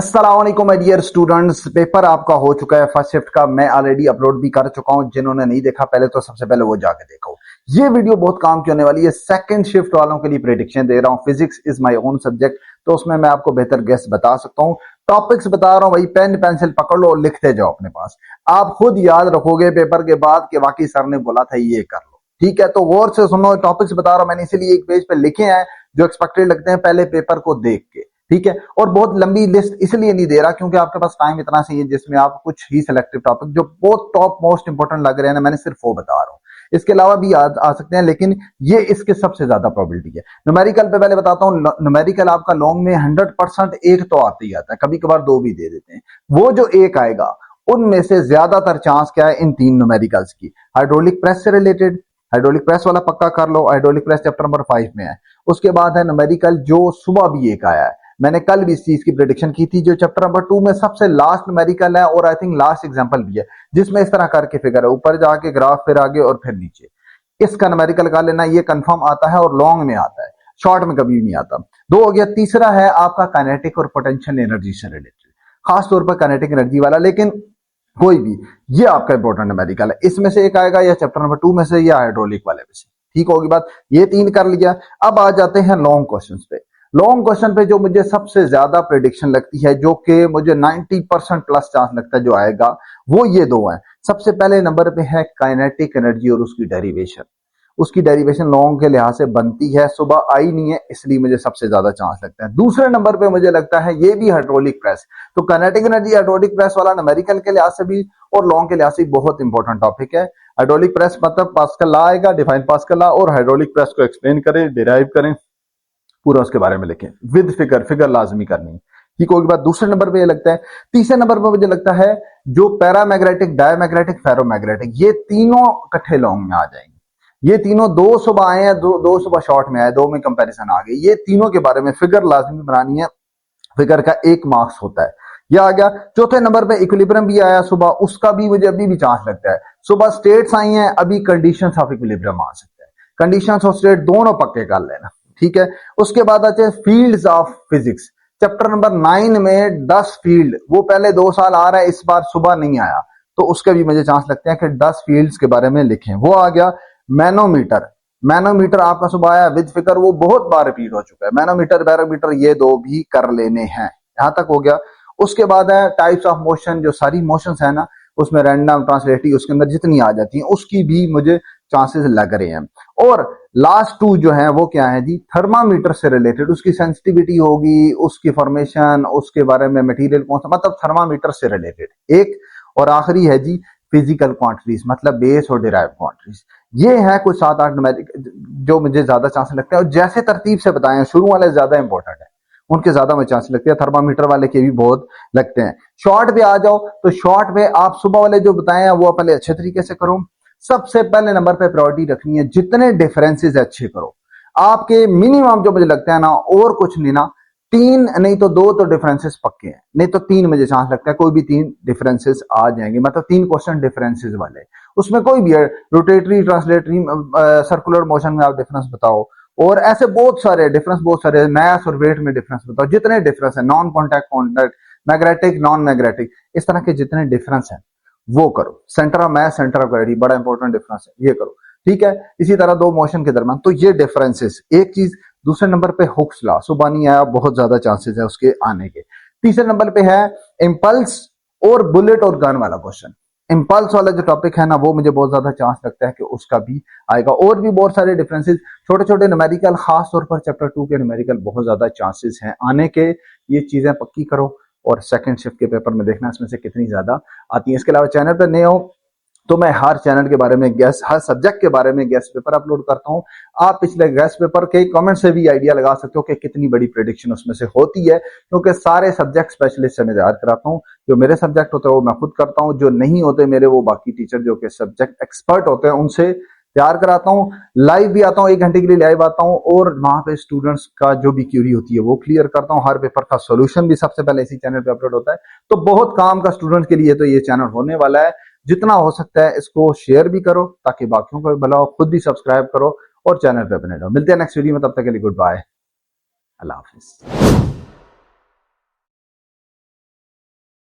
अस्सलाम वालेकुम my dear students. Paper आपका हो चुका है फर्स्ट शिफ्ट का। मैं ऑलरेडी अपलोड भी कर चुका हूं। जिन्होंने नहीं देखा पहले तो सबसे पहले वो जाके देखो। ये वीडियो बहुत काम की होने वाली है। सेकंड शिफ्ट वालों के लिए प्रेडिक्शन दे रहा हूं। Physics is my own subject, तो उसमें मैं आपको बेहतर गेस बता सकता हूं। टॉपिक्स बता रहा हूं भाई, पेन पेंसिल पकड़ लो और लिखते जाओ अपने पास। आप खुद याद रखोगे पेपर के बाद कि वाकई सर ने बोला था ये कर लो। ठीक है, तो गौर से सुनो। टॉपिक्स बता रहा हूं मैंने इसीलिए एक पेज पे लिखे हैं जो एक्सपेक्टेड लगते हैं पहले पेपर को देख के। ठीक है, और बहुत लंबी लिस्ट इसलिए नहीं दे रहा क्योंकि आपके पास टाइम इतना सही है जिसमें आप कुछ ही सिलेक्टिव टॉपिक जो बहुत टॉप मोस्ट इंपोर्टेंट लग रहे हैं ना, मैंने सिर्फ वो बता रहा हूं। इसके अलावा भी आ सकते हैं, लेकिन ये इसके सबसे ज्यादा प्रोबेबिलिटी है। न्यूमेरिकल पे पहले बताता हूं। न्यूमेरिकल आपका लॉन्ग में 100% एक तो आते ही आता है, कभी कभार दो भी दे देते हैं। वो जो एक आएगा उनमें से ज्यादातर चांस क्या है इन तीन न्यूमेरिकल्स की। हाइड्रोलिक प्रेस से रिलेटेड, हाइड्रोलिक प्रेस वाला पक्का कर लो। हाइड्रोलिक प्रेस चैप्टर नंबर 5 में है। उसके बाद है न्यूमेरिकल जो सुबह भी एक आया है, मैंने कल भी इस चीज की प्रेडिक्शन की थी, जो चैप्टर नंबर 2 में सबसे लास्ट न्यूमेरिकल है और आई थिंक लास्ट एग्जांपल भी है, जिसमें इस तरह करके फिगर है, ऊपर जाके ग्राफ, फिर आगे और फिर नीचे। इसका न्यूमेरिकल का लेना, ये कंफर्म आता है और लॉन्ग में आता है, शॉर्ट में कभी नहीं आता। दो हो गया। तीसरा है आपका काइनेटिक और पोटेंशियल एनर्जी से रिलेटेड, खासतौर पर काइनेटिक एनर्जी वाला, लेकिन कोई भी, ये आपका इंपॉर्टेंट न्यूमेरिकल है। इसमें से एक आएगा या चैप्टर नंबर 2 में से या हाइड्रोलिक वाले में से। ठीक होगी बात। ये तीन कर लिया। अब आ जाते हैं लॉन्ग क्वेश्चन पे। लॉन्ग क्वेश्चन पे जो मुझे सबसे ज्यादा प्रेडिक्शन लगती है, जो कि मुझे 90% प्लस चांस लगता है जो आएगा, वो ये दो हैं। सबसे पहले नंबर पे है काइनेटिक एनर्जी और उसकी डेरिवेशन। उसकी डेरिवेशन लॉन्ग के लिहाज से बनती है, सुबह आई नहीं है, इसलिए मुझे सबसे ज्यादा चांस लगता है। दूसरे नंबर पे मुझे लगता है ये भी हाइड्रोलिक प्रेस। तो काइनेटिक एनर्जी हाइड्रोलिक प्रेस वाला न्यूमेरिकल के लिहाज से भी और लॉन्ग के लिहाज से बहुत इंपॉर्टेंट टॉपिक है। हाइड्रोलिक प्रेस मतलब पास्कल लॉ आएगा, डिफाइन पास्कल लॉ, और हाइड्रोलिक प्रेस को एक्सप्लेन करें, डिराइव करें, पूरा उसके बारे में लिखें विद फिगर। फिगर लाजमी करनी है। ठीक होगी बात। दूसरे नंबर पे ये लगता है। तीसरे नंबर पे मुझे लगता है जो पैरामैग्नेटिक, डायमैग्नेटिक, फेरोमैग्नेटिक, ये तीनों इकट्ठे लॉन्ग में आ जाएंगे। ये तीनों दो सुबह आए हैं, दो सुबह शॉर्ट में आए, दो में कंपैरिजन आ गई। ये तीनों के बारे में फिगर लाजमी बनानी है। फिगर का 1 मार्क्स होता है। यह आ गया। चौथे नंबर पे इक्विलिब्रियम भी आया सुबह, उसका भी मुझे अभी भी चांस लगता है। सुबह स्टेट्स आई हैं, अभी कंडीशंस ऑफ इक्विलिब्रियम आ सकता है। कंडीशंस ऑफ स्टेट दोनों पक्के कर लेना। ठीक है। उसके बाद आते हैं fields of physics. Chapter number 9 में 10 फील्ड, वो पहले 2 साल आ रहा है, इस बार सुबह नहीं आया, तो उसके भी मुझे चांस लगते हैं कि 10 फील्ड्स के बारे में लिखें। वो आ गया। मैनोमीटर। मैनोमीटर आपका सुबह आया विद फिगर, वो बहुत बार रिपीट हो चुका है। मैनोमीटर, बैरोमीटर, ये दो भी कर लेने हैं। यहां तक हो गया। उसके बाद है टाइप्स ऑफ मोशन, जो सारी मोशंस है ना, उसमें रैंडम, ट्रांसलेटिव, उसके अंदर जितनी आ जाती हैं, उसकी भी मुझे चांसेस लग रहे हैं। और लास्ट 2 जो है वो क्या है जी, थर्मामीटर से रिलेटेड, उसकी सेंसिटिविटी होगी, उसकी फॉर्मेशन, उसके बारे में मटेरियल कौन सा, मतलब थर्मामीटर से रिलेटेड एक। और आखिरी है जी फिजिकल क्वांटिटीज, मतलब बेस और डिराइव क्वांटिटीज। ये है कुछ 7-8 न्यूमेरिक जो मुझे ज्यादा चांस लगता है। और जैसे तरतीब से बताएं, शुरू वाले ज्यादा इंपॉर्टेंट है, उनके ज्यादा मुझे चांस लगते हैं। थर्मामीटर वाले के भी बहुत लगते हैं। शॉर्ट पे आ जाओ, तो शॉर्ट पे आप सुबह वाले जो बताए हैं वो पहले अच्छे तरीके से करो। सबसे पहले नंबर पे प्रायोरिटी रखनी है, जितने डिफरेंसेस अच्छे करो। आपके मिनिमम जो मुझे लगता है ना, और कुछ नहीं ना, 3 नहीं तो 2 तो डिफरेंसेस पक्के हैं, नहीं तो 3 मुझे चांस लगता है कोई भी 3 डिफरेंसेस आ जाएंगे, मतलब 3 क्वेश्चन डिफरेंसेस वाले। उसमें कोई भी है, रोटेटरी, ट्रांसलेटरी, सर्कुलर मोशन में आप डिफरेंस बताओ, और ऐसे बहुत सारे डिफरेंस, बहुत सारे मैथ और वेट में डिफरेंस बताओ, जितने डिफरेंस है, non contact, contact, magnetic, non magnetic, इस तरह के जितने डिफरेंस है वो करो। Centre of math, centre of gravity, बड़ा इंपॉर्टेंट डिफरेंस है, ये करो। ठीक है। इसी तरह 2 मोशन के दरमियान, तो ये डिफरेंसेस एक चीज। दूसरे नंबर पे हुक्स लॉ, सुबह नहीं आया, बहुत ज्यादा चांसेस है उसके आने के। तीसरे नंबर पे है इंपल्स और बुलेट और गन वाला क्वेश्चन। इंपल्स वाला जो टॉपिक है ना, वो मुझे बहुत ज्यादा चांस लगता है कि उसका भी आएगा। और भी बहुत सारे डिफरेंसेस, छोटे छोटे न्यूमेरिकल, खास तौर पर चैप्टर 2 के न्यूमेरिकल बहुत ज्यादा चांसेस हैं आने के। ये चीजें पक्की करो और सेकंड शिफ्ट के पेपर में देखना इसमें से कितनी ज्यादा आती है। इसके अलावा चैनल पर नए हो तो मैं हर चैनल के बारे में गेस्ट, हर सब्जेक्ट के बारे में गेस्ट पेपर अपलोड करता हूं। आप पिछले गेस्ट पेपर के कमेंट से भी आइडिया लगा सकते हो कि कितनी बड़ी प्रेडिक्शन उसमें से होती है, क्योंकि सारे सब्जेक्ट स्पेशलिस्ट से मैं तैयार कराता हूं। जो मेरे सब्जेक्ट होते हैं वो मैं खुद करता हूं, जो नहीं होते मेरे, वो बाकी टीचर जो कि सब्जेक्ट एक्सपर्ट होते हैं उनसे तैयार कराता हूँ। लाइव भी आता हूँ, 1 घंटे के लिए लाइव आता हूँ, और वहां पे स्टूडेंट्स का जो भी क्यूरी होती है वो क्लियर करता हूँ। हर पेपर का सोल्यूशन भी सबसे पहले इसी चैनल पे अपलोड होता है। तो बहुत काम का स्टूडेंट्स के लिए तो ये चैनल होने वाला है। जितना हो सकता है इसको शेयर भी करो ताकि बाकियों को भी भला हो, खुद भी सब्सक्राइब करो और चैनल पे बने रहो। मिलते हैं नेक्स्ट वीडियो में, तब तक के लिए गुड बाय, अल्लाह हाफिज।